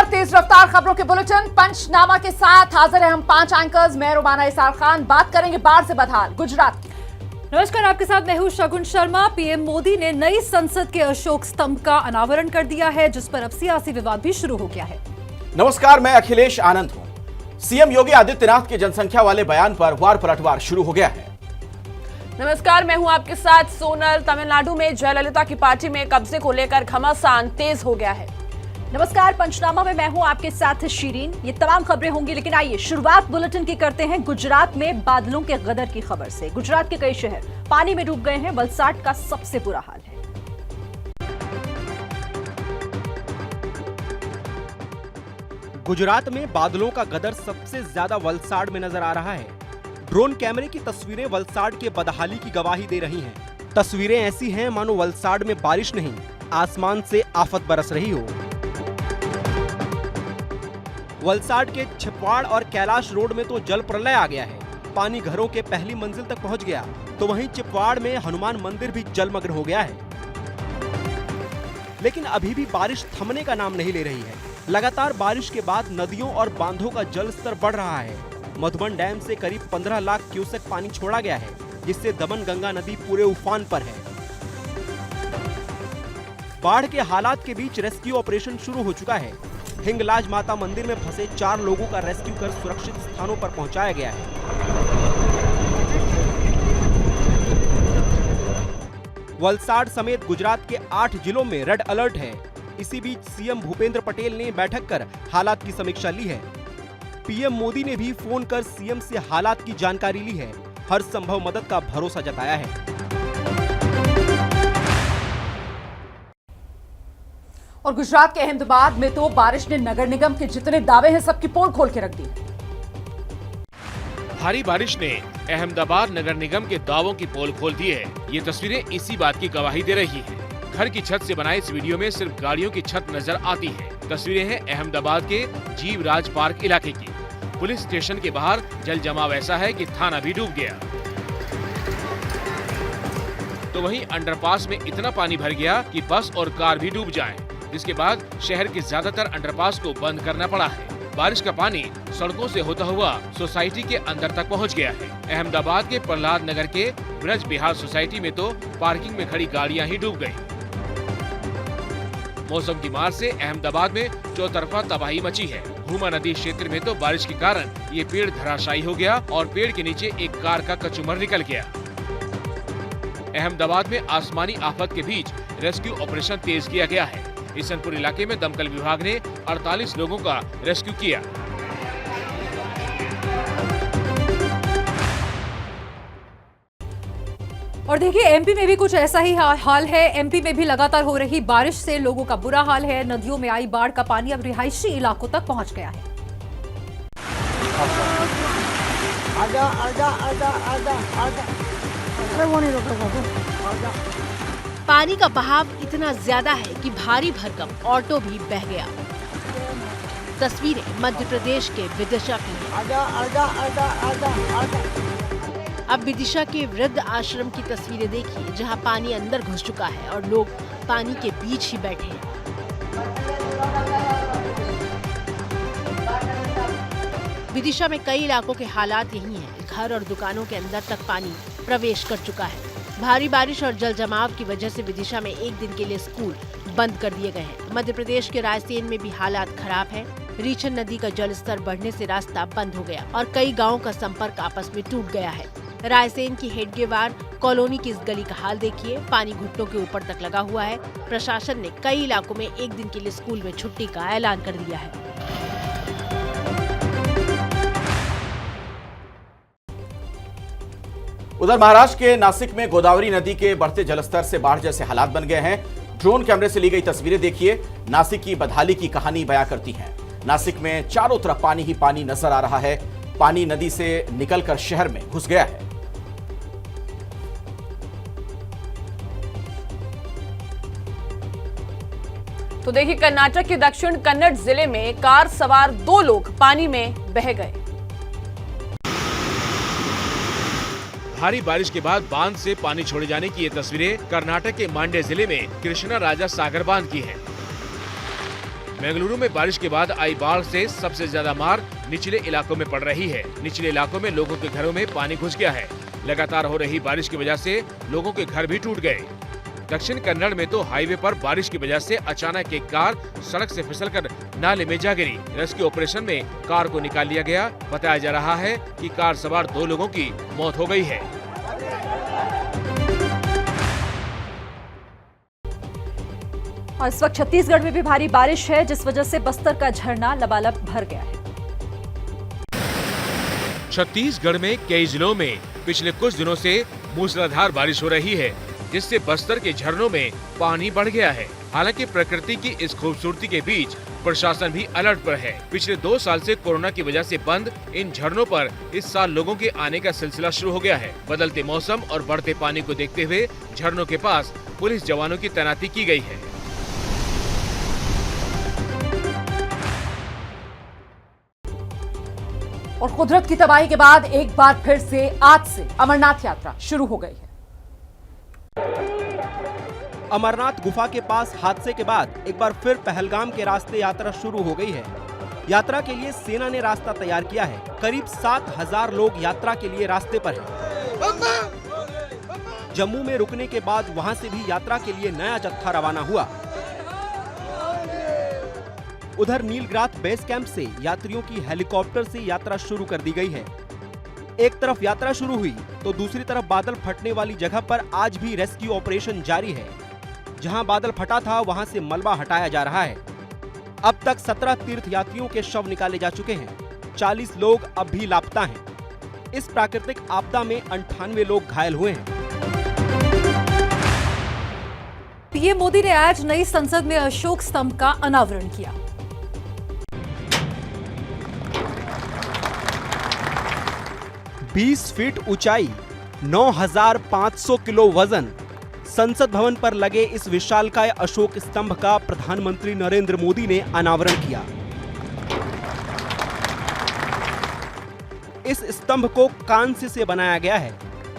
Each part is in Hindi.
तेज रफ्तार खबरों के बुलेटिन पंचनामा के साथ हाजिर है हम 5 एंकर्स। मैं रुमाना इसार खान। बात करेंगे बाढ़ से बदहाल गुजरात की। नमस्कार, आपके साथ मैं हूं शगुन शर्मा। पीएम मोदी ने नई संसद के अशोक स्तंभ का अनावरण कर दिया है, जिस पर अब सियासी विवाद भी शुरू हो गया है। नमस्कार, मैं अखिलेश आनंद हूं। सीएम योगी आदित्यनाथ के जनसंख्या वाले बयान पर वार पलटवार शुरू हो गया है। नमस्कार, मैं हूं आपके साथ सोनल। तमिलनाडु में जयललिता की पार्टी में कब्जे को लेकर घमासान तेज हो गया है। नमस्कार, पंचनामा में मैं हूं आपके साथ शीरीन। ये तमाम खबरें होंगी, लेकिन आइए शुरुआत बुलेटिन की करते हैं गुजरात में बादलों के गदर की खबर से। गुजरात के कई शहर पानी में डूब गए हैं। वलसाड का सबसे बुरा हाल है। गुजरात में बादलों का गदर सबसे ज्यादा वलसाड में नजर आ रहा है। ड्रोन कैमरे की तस्वीरें वलसाड के बदहाली की गवाही दे रही हैं। तस्वीरें ऐसी हैं मानो वलसाड में बारिश नहीं, आसमान से आफत बरस रही हो। वलसाड के छिपवाड़ और कैलाश रोड में तो जल प्रलय आ गया है। पानी घरों के पहली मंजिल तक पहुंच गया, तो वहीं छिपवाड़ में हनुमान मंदिर भी जलमग्न हो गया है। लेकिन अभी भी बारिश थमने का नाम नहीं ले रही है। लगातार बारिश के बाद नदियों और बांधों का जल स्तर बढ़ रहा है। मधुबन डैम से करीब 15 लाख क्यूसेक पानी छोड़ा गया है, जिससे दमन गंगा नदी पूरे उफान पर है। बाढ़ के हालात के बीच रेस्क्यू ऑपरेशन शुरू हो चुका है। हिंगलाज माता मंदिर में फंसे 4 लोगों का रेस्क्यू कर सुरक्षित स्थानों पर पहुंचाया गया है। वलसाड समेत गुजरात के 8 जिलों में रेड अलर्ट है। इसी बीच सीएम भूपेंद्र पटेल ने बैठक कर हालात की समीक्षा ली है। पीएम मोदी ने भी फोन कर सीएम से हालात की जानकारी ली है। हर संभव मदद का भरोसा जताया है। और गुजरात के अहमदाबाद में तो बारिश ने नगर निगम के जितने दावे हैं सबकी पोल खोल के रख दी। भारी बारिश ने अहमदाबाद नगर निगम के दावों की पोल खोल दी है। ये तस्वीरें इसी बात की गवाही दे रही हैं। घर की छत से बनाए इस वीडियो में सिर्फ गाड़ियों की छत नजर आती है। तस्वीरें हैं अहमदाबाद के जीवराज पार्क इलाके की। पुलिस स्टेशन के बाहर जल जमाव ऐसा है कि थाना भी डूब गया। तो वहीं अंडरपास में इतना पानी भर गया कि बस और कार भी डूब जाएं। जिसके बाद शहर के ज्यादातर अंडरपास को बंद करना पड़ा है। बारिश का पानी सड़कों से होता हुआ सोसाइटी के अंदर तक पहुंच गया है। अहमदाबाद के प्रहलाद नगर के ब्रज बिहार सोसाइटी में तो पार्किंग में खड़ी गाड़ियां ही डूब गयी। मौसम की मार से अहमदाबाद में चौतरफा तबाही मची है। घूमा नदी क्षेत्र में तो बारिश के कारण ये पेड़ धराशायी हो गया और पेड़ के नीचे एक कार का कचूमर निकल गया। अहमदाबाद में आसमानी आफत के बीच रेस्क्यू ऑपरेशन तेज किया गया है। इसनपुर इलाके में दमकल विभाग ने 48 लोगों का रेस्क्यू किया। और देखिए, एमपी में भी कुछ ऐसा ही हाल है। एमपी में भी लगातार हो रही बारिश से लोगों का बुरा हाल है। नदियों में आई बाढ़ का पानी अब रिहायशी इलाकों तक पहुंच गया है। आजा, आजा, आजा, आजा, आजा। अरे वो नहीं रोकेगा। पानी का बहाव इतना ज्यादा है कि भारी भरकम ऑटो भी बह गया। तस्वीरें मध्य प्रदेश के विदिशा की हैं। आजा, आजा, आजा, आजा, आजा। अब विदिशा के वृद्ध आश्रम की तस्वीरें देखिए, जहां पानी अंदर घुस चुका है और लोग पानी के बीच ही बैठे हैं। विदिशा में कई इलाकों के हालात यही हैं। घर और दुकानों के अंदर तक पानी प्रवेश कर चुका है। भारी बारिश और जल जमाव की वजह से विदिशा में एक दिन के लिए स्कूल बंद कर दिए गए हैं। मध्य प्रदेश के रायसेन में भी हालात खराब है। रीछन नदी का जल स्तर बढ़ने से रास्ता बंद हो गया और कई गांवों का संपर्क आपस में टूट गया है। रायसेन की हेडगेवार कॉलोनी की इस गली का हाल देखिए, पानी घुटनों के ऊपर तक लगा हुआ है। प्रशासन ने कई इलाकों में एक दिन के लिए स्कूल में छुट्टी का ऐलान कर दिया है। उधर महाराष्ट्र के नासिक में गोदावरी नदी के बढ़ते जलस्तर से बाढ़ जैसे हालात बन गए हैं। ड्रोन कैमरे से ली गई तस्वीरें देखिए, नासिक की बदहाली की कहानी बयां करती हैं। नासिक में चारों तरफ पानी ही पानी नजर आ रहा है। पानी नदी से निकलकर शहर में घुस गया है। तो देखिए, कर्नाटक के दक्षिण कन्नड़ जिले में कार सवार 2 लोग पानी में बह गए। भारी बारिश के बाद बांध से पानी छोड़े जाने की ये तस्वीरें कर्नाटक के मांड्य जिले में कृष्णा राजा सागर बांध की हैं। बेंगलुरु में बारिश के बाद आई बाढ़ से सबसे ज्यादा मार निचले इलाकों में पड़ रही है। निचले इलाकों में लोगों के घरों में पानी घुस गया है। लगातार हो रही बारिश की वजह से लोगों के घर भी टूट गए। दक्षिण कन्नड़ में तो हाईवे पर बारिश की वजह से अचानक एक कार सड़क से फिसलकर नाले में जा गिरी। रेस्क्यू ऑपरेशन में कार को निकाल लिया गया। बताया जा रहा है कि कार सवार 2 लोगों की मौत हो गई है। और इस वक्त छत्तीसगढ़ में भी भारी बारिश है, जिस वजह से बस्तर का झरना लबालब भर गया है। छत्तीसगढ़ में कई जिलों में पिछले कुछ दिनों से मूसलाधार बारिश हो रही है, जिससे बस्तर के झरनों में पानी बढ़ गया है। हालांकि प्रकृति की इस खूबसूरती के बीच प्रशासन भी अलर्ट पर है। पिछले 2 साल से कोरोना की वजह से बंद इन झरनों पर इस साल लोगों के आने का सिलसिला शुरू हो गया है। बदलते मौसम और बढ़ते पानी को देखते हुए झरनों के पास पुलिस जवानों की तैनाती की गई है। और कुदरत की तबाही के बाद एक बार फिर से आज से अमरनाथ यात्रा शुरू हो गई है। अमरनाथ गुफा के पास हादसे के बाद एक बार फिर पहलगाम के रास्ते यात्रा शुरू हो गई है। यात्रा के लिए सेना ने रास्ता तैयार किया है। करीब 7,000 लोग यात्रा के लिए रास्ते पर हैं। जम्मू में रुकने के बाद वहां से भी यात्रा के लिए नया जत्था रवाना हुआ। उधर नीलग्राथ बेस कैंप से यात्रियों की हेलीकॉप्टर से यात्रा शुरू कर दी गई है। एक तरफ यात्रा शुरू हुई तो दूसरी तरफ बादल फटने वाली जगह पर आज भी रेस्क्यू ऑपरेशन जारी है। जहां बादल फटा था वहां से मलबा हटाया जा रहा है। अब तक 17 तीर्थ यात्रियों के शव निकाले जा चुके हैं। 40 लोग अब भी लापता हैं। इस प्राकृतिक आपदा में 98 लोग घायल हुए हैं। पीएम मोदी ने आज नई संसद में अशोक स्तंभ का अनावरण किया। बीस फीट ऊंचाई, 9,500 किलो वजन। संसद भवन पर लगे इस विशालकाय अशोक स्तंभ का प्रधानमंत्री नरेंद्र मोदी ने अनावरण किया। इस स्तंभ को कांस्य से बनाया गया है।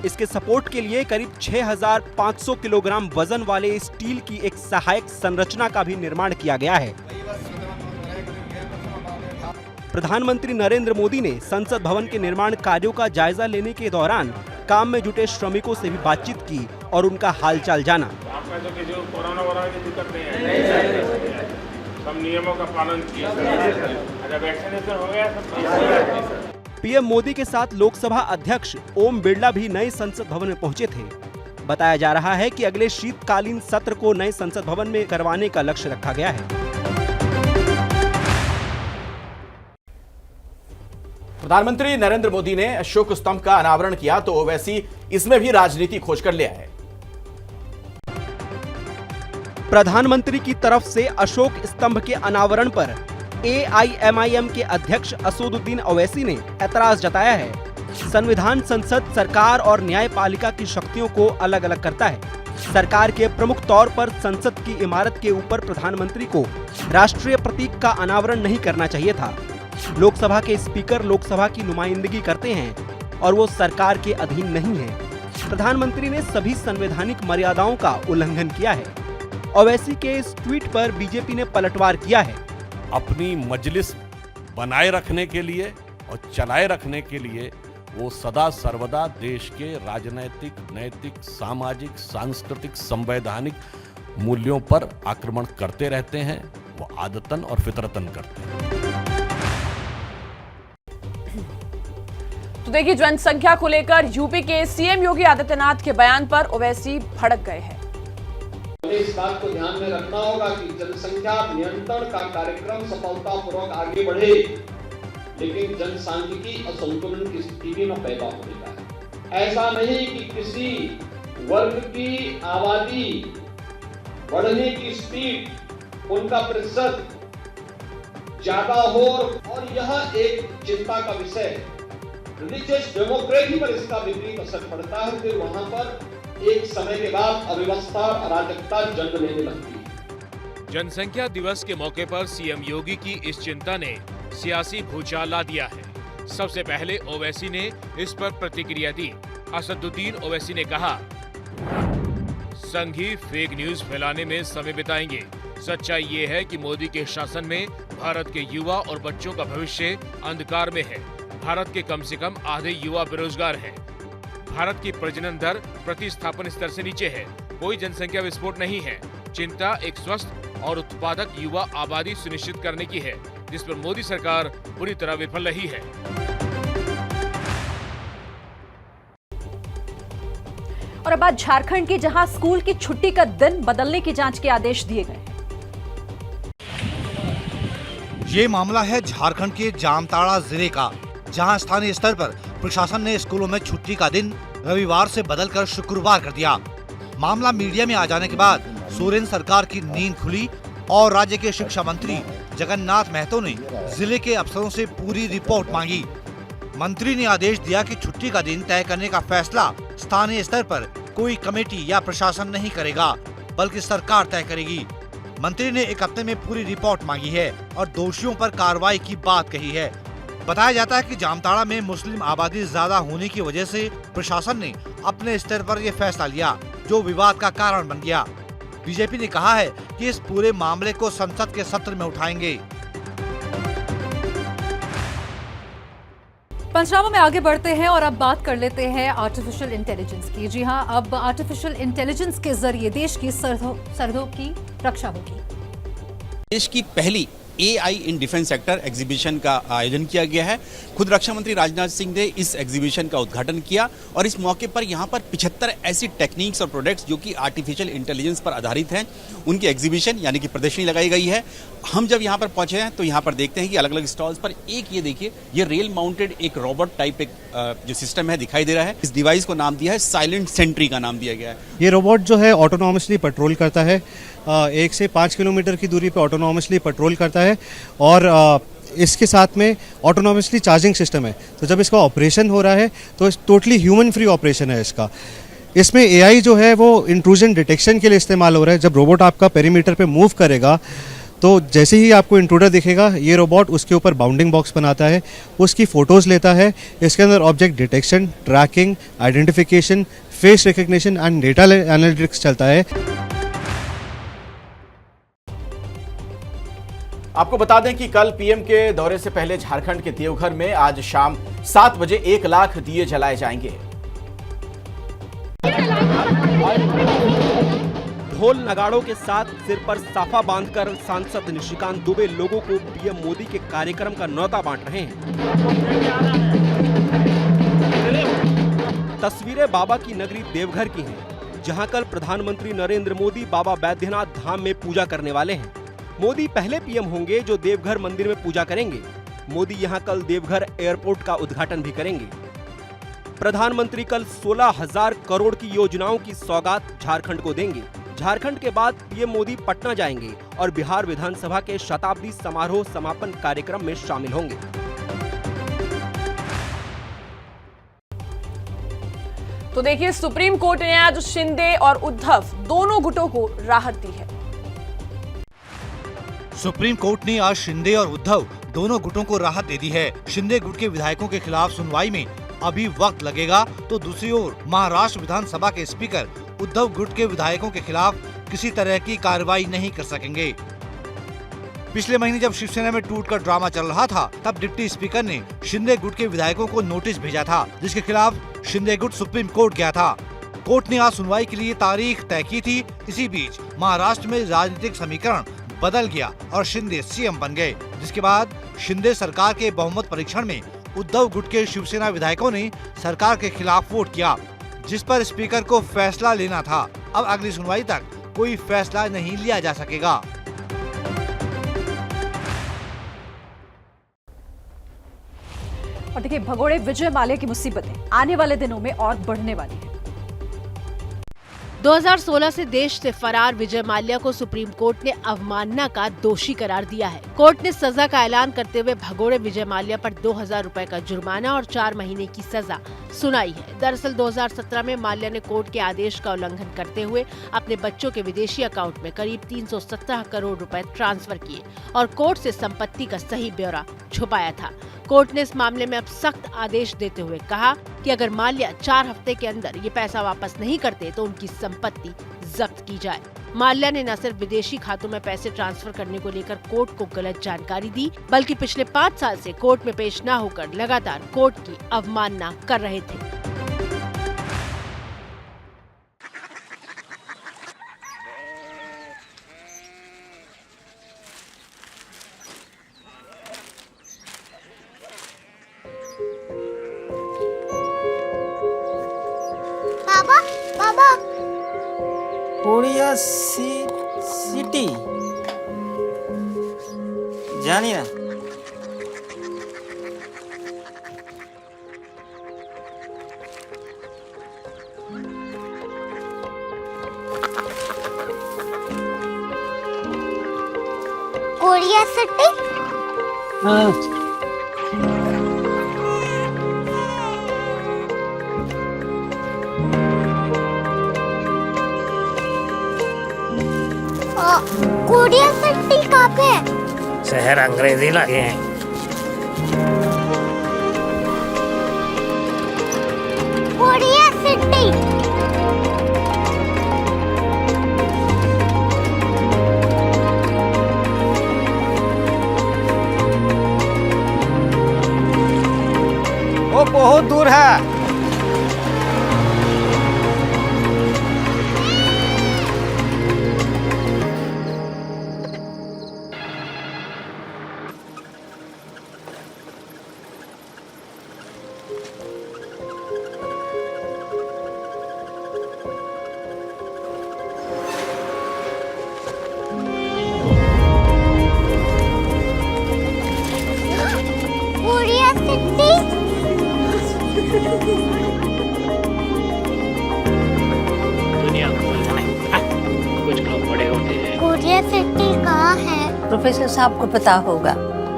इसके सपोर्ट के लिए करीब 6,500 किलोग्राम वजन वाले स्टील की एक सहायक संरचना का भी निर्माण किया गया है। प्रधानमंत्री नरेंद्र मोदी ने संसद भवन के निर्माण कार्यों का जायजा लेने के दौरान काम में जुटे श्रमिकों से भी बातचीत की और उनका हालचाल जाना। आपका तो किसी को कोरोना वोरोना की दिक्कत नहीं है, सब नियमों का पालन किया। अच्छा, वैक्सीनेशन हो गया सब। पीएम मोदी के साथ लोकसभा अध्यक्ष ओम बिरला भी नए संसद भवन में पहुंचे थे। बताया जा रहा है कि अगले शीतकालीन सत्र को नए संसद भवन में करवाने का लक्ष्य रखा गया है। प्रधानमंत्री नरेंद्र मोदी ने अशोक स्तंभ का अनावरण किया तो ओवैसी इसमें भी राजनीति खोज कर ले आए। प्रधानमंत्री की तरफ से अशोक स्तंभ के अनावरण पर AIMIM के अध्यक्ष असदुद्दीन ओवैसी ने ऐतराज जताया है। संविधान संसद, सरकार और न्यायपालिका की शक्तियों को अलग अलग करता है। सरकार के प्रमुख तौर पर संसद की इमारत के ऊपर प्रधानमंत्री को राष्ट्रीय प्रतीक का अनावरण नहीं करना चाहिए था। लोकसभा के स्पीकर लोकसभा की नुमाइंदगी करते हैं और वो सरकार के अधीन नहीं है। प्रधानमंत्री ने सभी संवैधानिक मर्यादाओं का उल्लंघन किया है। ओवैसी के इस ट्वीट पर बीजेपी ने पलटवार किया है। अपनी मजलिस बनाए रखने के लिए और चलाए रखने के लिए वो सदा सर्वदा देश के राजनैतिक, नैतिक, सामाजिक, सांस्कृतिक, संवैधानिक मूल्यों पर आक्रमण करते रहते हैं। वो आदतन और फितरतन करते हैं। तो देखिए, जनसंख्या को लेकर यूपी के सीएम योगी आदित्यनाथ के बयान पर ओवैसी भड़क गए हैं। इस बात को ध्यान में रखना होगा कि जनसंख्या नियंत्रण का कार्यक्रम सफलतापूर्वक आगे बढ़े, लेकिन जनसांख्यिकी असंतुलन की स्थिति भी न पैदा होने पाए। ऐसा नहीं कि किसी वर्ग की आबादी बढ़ने की स्पीड, उनका प्रतिशत ज्यादा हो और यह एक चिंता का विषय है। रिलीजियस डेमोक्रेसी पर इसका विपरीत असर पड़ता है, फिर वहां पर एक समय के बाद अव्यवस्था और अराजकता जन्म लेने लगती है। जनसंख्या दिवस के मौके पर सीएम योगी की इस चिंता ने सियासी भूचाल ला दिया है। सबसे पहले ओवैसी ने इस पर प्रतिक्रिया दी। असदुद्दीन ओवैसी ने कहा, संघी फेक न्यूज फैलाने में समय बिताएंगे। सच्चाई ये है कि मोदी के शासन में भारत के युवा और बच्चों का भविष्य अंधकार में है। भारत के कम से कम आधे युवा बेरोजगार हैं। भारत की प्रजनन दर प्रतिस्थापन स्तर से नीचे है। कोई जनसंख्या विस्फोट नहीं है। चिंता एक स्वस्थ और उत्पादक युवा आबादी सुनिश्चित करने की है, जिस पर मोदी सरकार पूरी तरह विफल रही है। और अब बात झारखंड की, जहां स्कूल की छुट्टी का दिन बदलने की जांच के आदेश दिए गए। ये मामला है झारखंड के जामताड़ा जिले का, जहां स्थानीय स्तर पर प्रशासन ने स्कूलों में छुट्टी का दिन रविवार से बदलकर शुक्रवार कर दिया। मामला मीडिया में आ जाने के बाद सोरेन सरकार की नींद खुली और राज्य के शिक्षा मंत्री जगन्नाथ महतो ने जिले के अफसरों से पूरी रिपोर्ट मांगी। मंत्री ने आदेश दिया कि छुट्टी का दिन तय करने का फैसला स्थानीय स्तर पर कोई कमेटी या प्रशासन नहीं करेगा, बल्कि सरकार तय करेगी। मंत्री ने एक हफ्ते में पूरी रिपोर्ट मांगी है और दोषियों पर कार्रवाई की बात कही है। बताया जाता है कि जामताड़ा में मुस्लिम आबादी ज्यादा होने की वजह से प्रशासन ने अपने स्तर पर यह फैसला लिया, जो विवाद का कारण बन गया। बीजेपी ने कहा है कि इस पूरे मामले को संसद के सत्र में उठाएंगे। पंचनामा में आगे बढ़ते हैं और अब बात कर लेते हैं आर्टिफिशियल इंटेलिजेंस की। जी हां, अब आर्टिफिशियल इंटेलिजेंस के जरिए देश की सरहदों की रक्षा होगी। देश की पहली AI in defence sector exhibition का आयोजन किया गया है। खुद रक्षा मंत्री राजनाथ सिंह ने इस एग्जीबिशन का उद्घाटन किया और इस मौके पर यहाँ पर 75 ऐसी टेक्निक्स और प्रोडक्ट्स जो कि आर्टिफिशियल इंटेलिजेंस पर आधारित हैं, उनकी एग्जीबिशन यानी कि प्रदर्शनी लगाई गई है। हम जब यहाँ पर पहुंचे हैं तो यहाँ पर देखते हैं कि अलग अलग स्टॉल्स पर एक ये देखिए, ये रेल माउंटेड एक रोबोट टाइप एक जो सिस्टम है दिखाई दे रहा है। इस डिवाइस को नाम दिया है साइलेंट सेंट्री का नाम दिया गया है। ये रोबोट जो है ऑटोनॉमसली पेट्रोल करता है, 1 से 5 किलोमीटर की दूरी पर ऑटोनॉमसली पेट्रोल करता है और इसके साथ में ऑटोनॉमसली चार्जिंग सिस्टम है। तो जब इसका ऑपरेशन हो रहा है तो टोटली ह्यूमन फ्री ऑपरेशन है इसका। इसमें AI जो है वो इंट्रूजन डिटेक्शन के लिए इस्तेमाल हो रहा है। जब रोबोट आपका पेरीमीटर पे मूव करेगा तो जैसे ही आपको इंट्रूडर दिखेगा, ये रोबोट उसके ऊपर बाउंडिंग बॉक्स बनाता है, उसकी फोटोज़ लेता है। इसके अंदर object detection, tracking, identification, face recognition and data analytics चलता है। आपको बता दें कि कल पीएम के दौरे से पहले झारखंड के देवघर में आज शाम 7 बजे 1 लाख दिए जलाए जाएंगे। ढोल नगाड़ों के साथ सिर पर साफा बांधकर सांसद निशिकांत दुबे लोगों को पीएम मोदी के कार्यक्रम का न्योता बांट रहे हैं। तस्वीरें बाबा की नगरी देवघर की हैं, जहां कल प्रधानमंत्री नरेंद्र मोदी बाबा बैद्यनाथ धाम में पूजा करने वाले हैं। मोदी पहले पीएम होंगे जो देवघर मंदिर में पूजा करेंगे। मोदी यहां कल देवघर एयरपोर्ट का उद्घाटन भी करेंगे। प्रधानमंत्री कल 16,000 करोड़ की योजनाओं की सौगात झारखंड को देंगे। झारखंड के बाद पीएम मोदी पटना जाएंगे और बिहार विधानसभा के शताब्दी समारोह समापन कार्यक्रम में शामिल होंगे। तो देखिए, सुप्रीम कोर्ट ने आज शिंदे और उद्धव दोनों गुटों को राहत दी है। सुप्रीम कोर्ट ने आज शिंदे और उद्धव दोनों गुटों को राहत दे दी है। शिंदे गुट के विधायकों के खिलाफ सुनवाई में अभी वक्त लगेगा, तो दूसरी ओर महाराष्ट्र विधानसभा के स्पीकर उद्धव गुट के विधायकों के खिलाफ किसी तरह की कार्रवाई नहीं कर सकेंगे। पिछले महीने जब शिवसेना में टूट का ड्रामा चल रहा था, तब डिप्टी स्पीकर ने शिंदे गुट के विधायकों को नोटिस भेजा था, जिसके खिलाफ शिंदे गुट सुप्रीम कोर्ट गया था। कोर्ट ने आज सुनवाई के लिए तारीख तय की थी। इसी बीच महाराष्ट्र में राजनीतिक समीकरण बदल गया और शिंदे सीएम बन गए, जिसके बाद शिंदे सरकार के बहुमत परीक्षण में उद्धव गुट के शिवसेना विधायकों ने सरकार के खिलाफ वोट किया, जिस पर स्पीकर को फैसला लेना था। अब अगली सुनवाई तक कोई फैसला नहीं लिया जा सकेगा। और देखिए, भगोड़े विजय माल्या की मुसीबतें आने वाले दिनों में और बढ़ने वाली है। 2016 से देश से फरार विजय माल्या को सुप्रीम कोर्ट ने अवमानना का दोषी करार दिया है। कोर्ट ने सजा का ऐलान करते हुए भगोड़े विजय माल्या पर 2,000 रुपए का जुर्माना और 4 महीने की सजा सुनाई है। दरअसल 2017 में माल्या ने कोर्ट के आदेश का उल्लंघन करते हुए अपने बच्चों के विदेशी अकाउंट में करीब 317 करोड़ रुपए ट्रांसफर किए और कोर्ट से संपत्ति का सही ब्यौरा छुपाया था। कोर्ट ने इस मामले में अब सख्त आदेश देते हुए कहा कि अगर माल्या 4 हफ्ते के अंदर ये पैसा वापस नहीं करते तो उनकी संपत्ति जब्त की जाए। माल्या ने न सिर्फ विदेशी खातों में पैसे ट्रांसफर करने को लेकर कोर्ट को गलत जानकारी दी, बल्कि पिछले 5 साल से कोर्ट में पेश न होकर लगातार कोर्ट की अवमानना कर रहे थे। बाबा बाबा कोरिया सिटी जानी ना कोरिया सिटी कोरिया सिटी कहाँ पे है? शहर अंग्रेजी लगे हैं। कोरिया सिटी वो बहुत दूर है। कोरिया सिटी दुनिया कुछ लोग बड़े होते हैं। कोरिया सिटी कहाँ है? प्रोफेसर साहब को पता होगा।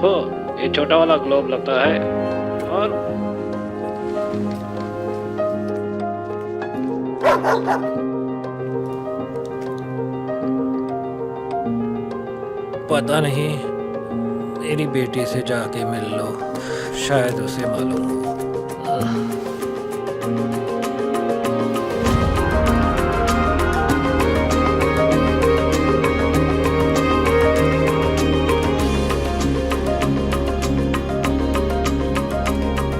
हो ये छोटा वाला ग्लोब लगता है और पता नहीं, मेरी बेटी से जाके मिल लो, शायद उसे मालूम हो।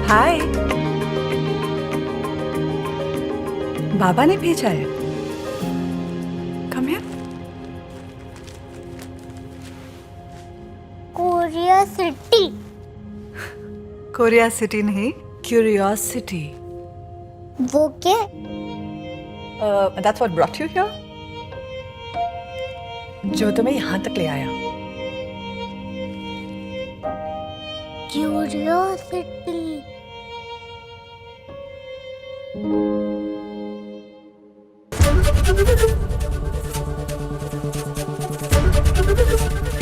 हाय, बाबा ने भेजा है। Come here. Korea city Korea city नहीं, क्यूरियोसिटी। वो क्या? That's what brought you here? जो तुम्हें यहाँ तक ले आया। क्यूरियोसिटी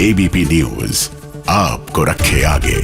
एबीपी न्यूज आपको रखे आगे।